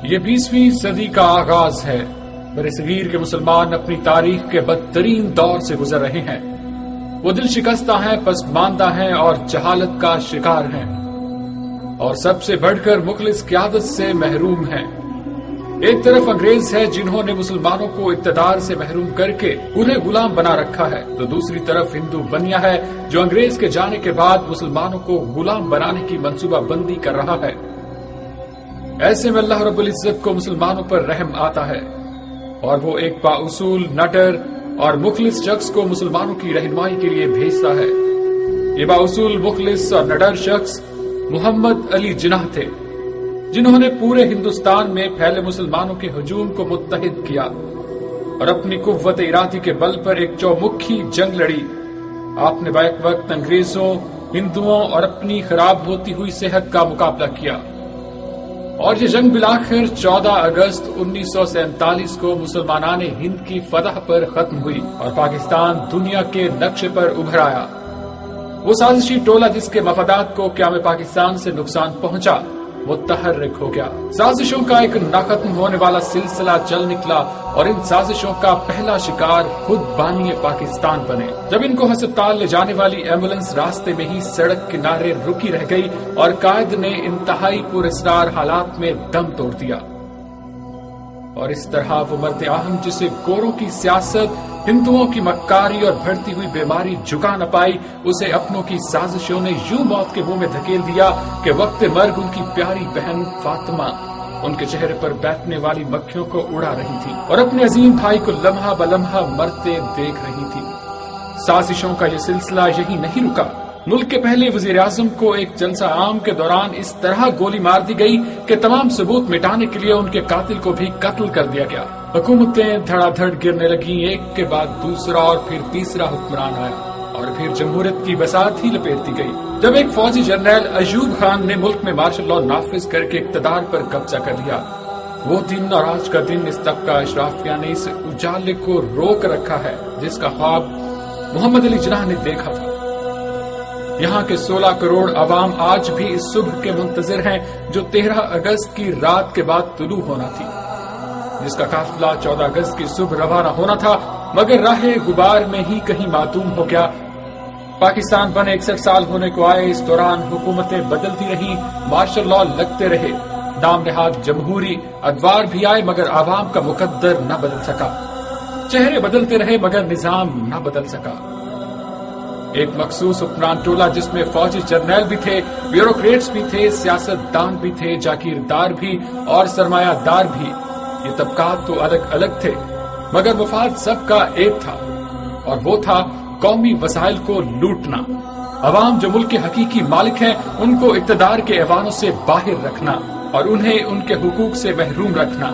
یہ 20ویں صدی کا آغاز ہے۔ برصغیر کے مسلمان اپنی تاریخ کے بدترین دور سے گزر رہے ہیں۔ وہ دل شکستہ ہیں، پسماندہ ہیں اور جہالت کا شکار ہیں، اور سب سے بڑھ کر مخلص قیادت سے محروم ہیں۔ ایک طرف انگریز ہے جنہوں نے مسلمانوں کو اقتدار سے محروم کر کے انہیں غلام بنا رکھا ہے، تو دوسری طرف ہندو بنیا ہے جو انگریز کے جانے کے بعد مسلمانوں کو غلام بنانے کی منصوبہ بندی کر رہا ہے۔ ایسے میں اللہ رب العزت کو مسلمانوں پر رحم آتا ہے، اور وہ ایک بااصول، نڈر اور مخلص شخص کو مسلمانوں کی رہنمائی کے لیے بھیجتا ہے۔ یہ بااصول، مخلص اور نڈر شخص محمد علی جناح تھے، جنہوں نے پورے ہندوستان میں پھیلے مسلمانوں کے ہجوم کو متحد کیا اور اپنی قوت ارادی کے بل پر ایک چومکھی جنگ لڑی۔ آپ نے بیک وقت انگریزوں، ہندوؤں اور اپنی خراب ہوتی ہوئی صحت کا مقابلہ کیا، اور یہ جنگ بالآخر 14 اگست 1947 کو مسلمانان ہند کی فتح پر ختم ہوئی اور پاکستان دنیا کے نقشے پر ابھر آیا۔ وہ سازشی ٹولہ جس کے مفادات کو قیام پاکستان سے نقصان پہنچا، متحرک ہو گیا۔ سازشوں کا ایک نہ ختم ہونے والا سلسلہ چل نکلا، اور ان سازشوں کا پہلا شکار خود بانی پاکستان بنے۔ جب ان کو ہسپتال لے جانے والی ایمبولینس راستے میں ہی سڑک کنارے رکی رہ گئی اور قائد نے انتہائی پراسرار حالات میں دم توڑ دیا، اور اس طرح وہ مرد اہم جسے گوروں کی سیاست، ہندوؤں کی مکاری اور بڑھتی ہوئی بیماری جھکا نہ پائی، اسے اپنوں کی سازشوں نے یوں موت کے منہ میں دھکیل دیا کہ وقت مرگ ان کی پیاری بہن فاطمہ ان کے چہرے پر بیٹھنے والی مکھیوں کو اڑا رہی تھی اور اپنے عظیم بھائی کو لمحہ بلمحہ مرتے دیکھ رہی تھی۔ سازشوں کا یہ سلسلہ یہی نہیں رکا۔ ملک کے پہلے وزیر اعظم کو ایک جلسہ عام کے دوران اس طرح گولی مار دی گئی کہ تمام ثبوت مٹانے کے لیے ان کے قاتل کو بھی قتل کر دیا گیا۔ حکومتیں دھڑا دھڑ گرنے لگیں، ایک کے بعد دوسرا اور پھر تیسرا حکمران آیا، اور پھر جمہوریت کی بساط ہی لپیٹ دی گئی جب ایک فوجی جنرل ایوب خان نے ملک میں مارشل لاء نافذ کر کے اقتدار پر قبضہ کر لیا۔ وہ دن اور آج کا دن اس طبقہ اشرافیہ نے اس اجالے کو روک رکھا ہے جس کا خواب محمد علی جناح نے دیکھا تھا۔ یہاں کے 16 کروڑ عوام آج بھی اس صبح کے منتظر ہیں جو 13 اگست کی رات کے بعد طلوع ہونا تھی، جس کا قافلہ 14 اگست کی صبح روانہ ہونا تھا، مگر راہ غبار میں ہی کہیں معدوم ہو گیا۔ پاکستان بنے 61 سال ہونے کو آئے، اس دوران حکومتیں بدلتی رہیں، مارشل لاء لگتے رہے، نام نہاد جمہوری ادوار بھی آئے، مگر عوام کا مقدر نہ بدل سکا۔ چہرے بدلتے رہے مگر نظام نہ بدل سکا۔ ایک مخصوص حکمران ٹولہ جس میں فوجی جرنیل بھی تھے، بیوروکریٹس بھی تھے، سیاست دان بھی تھے، جاگیردار بھی اور سرمایہ دار بھی۔ یہ طبقات تو الگ الگ تھے مگر مفاد سب کا ایک تھا، اور وہ تھا قومی وسائل کو لوٹنا۔ عوام جو ملک کے حقیقی مالک ہیں ان کو اقتدار کے ایوانوں سے باہر رکھنا اور انہیں ان کے حقوق سے محروم رکھنا،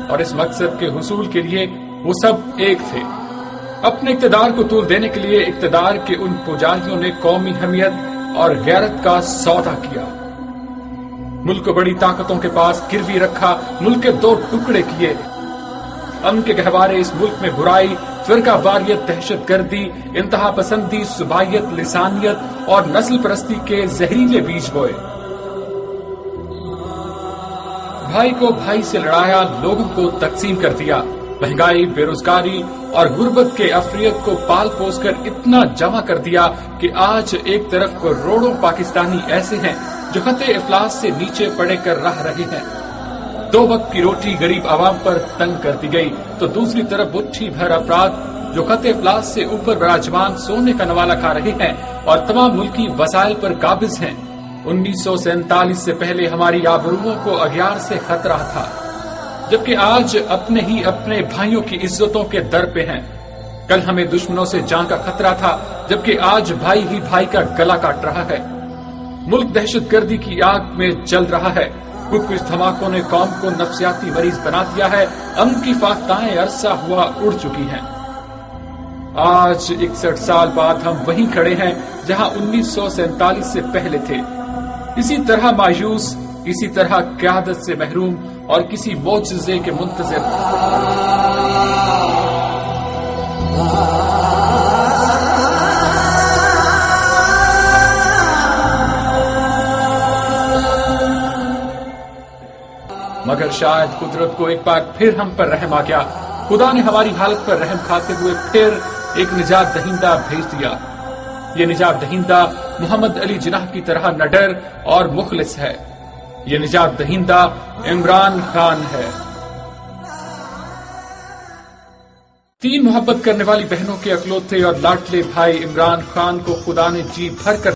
اور اس مقصد کے حصول کے لیے وہ سب ایک تھے۔ اپنے اقتدار کو طول دینے کے لیے اقتدار کے ان پجاریوں نے قومی حمیت اور غیرت کا سودا کیا، ملک کو بڑی طاقتوں کے پاس گروی رکھا، ملک کے 2 ٹکڑے کیے۔ امن کے گہوارے اس ملک میں برائی، فرقہ واریت، دہشت گردی، انتہا پسندی، صوبائیت، لسانیت اور نسل پرستی کے زہریلے بیج بوئے۔ بھائی کو بھائی سے لڑایا، لوگوں کو تقسیم کر دیا، مہنگائی، بے روزگاری اور غربت کے افریت کو پال پوس کر اتنا جمع کر دیا کہ آج ایک طرف کروڑوں پاکستانی ایسے ہیں جو خط افلاس سے نیچے پڑے کر رہ رہے ہیں۔ 2 وقت کی روٹی غریب عوام پر تنگ کر دی گئی، تو دوسری طرف مٹھی بھر افراد جو خط افلاس سے اوپر براجمان سونے کا نوالا کھا رہے ہیں اور تمام ملکی وسائل پر قابض ہیں۔ 1947 سے پہلے ہماری آبروؤں کو اغیار سے خطرہ تھا، جبکہ آج اپنے ہی اپنے بھائیوں کی عزتوں کے در پہ ہیں۔ کل ہمیں دشمنوں سے جان کا خطرہ تھا، جبکہ آج بھائی ہی بھائی کا گلا کاٹ رہا ہے۔ ملک دہشت گردی کی آگ میں جل رہا ہے، کچھ دھماکوں نے قوم کو نفسیاتی مریض بنا دیا ہے، امن کی فاختائیں عرصہ ہوا اڑ چکی ہیں۔ آج 61 سال بعد ہم وہیں کھڑے ہیں جہاں 1947 سے پہلے تھے، اسی طرح مایوس، اسی طرح قیادت سے محروم اور کسی معجزے کے منتظر۔ مگر شاید قدرت کو ایک بار پھر ہم پر رحم آ گیا. خدا نے ہماری حالت پر رحم کھاتے ہوئے پھر ایک نجات دہندہ بھیج دیا. یہ نجات دہندہ محمد علی جناح کی طرح نڈر اور مخلص ہے. یہ نجات دہندہ عمران خان ہے. 3 محبت کرنے والی بہنوں کے اکلوتے اور لاڈلے بھائی عمران خان کو خدا نے جی بھر کر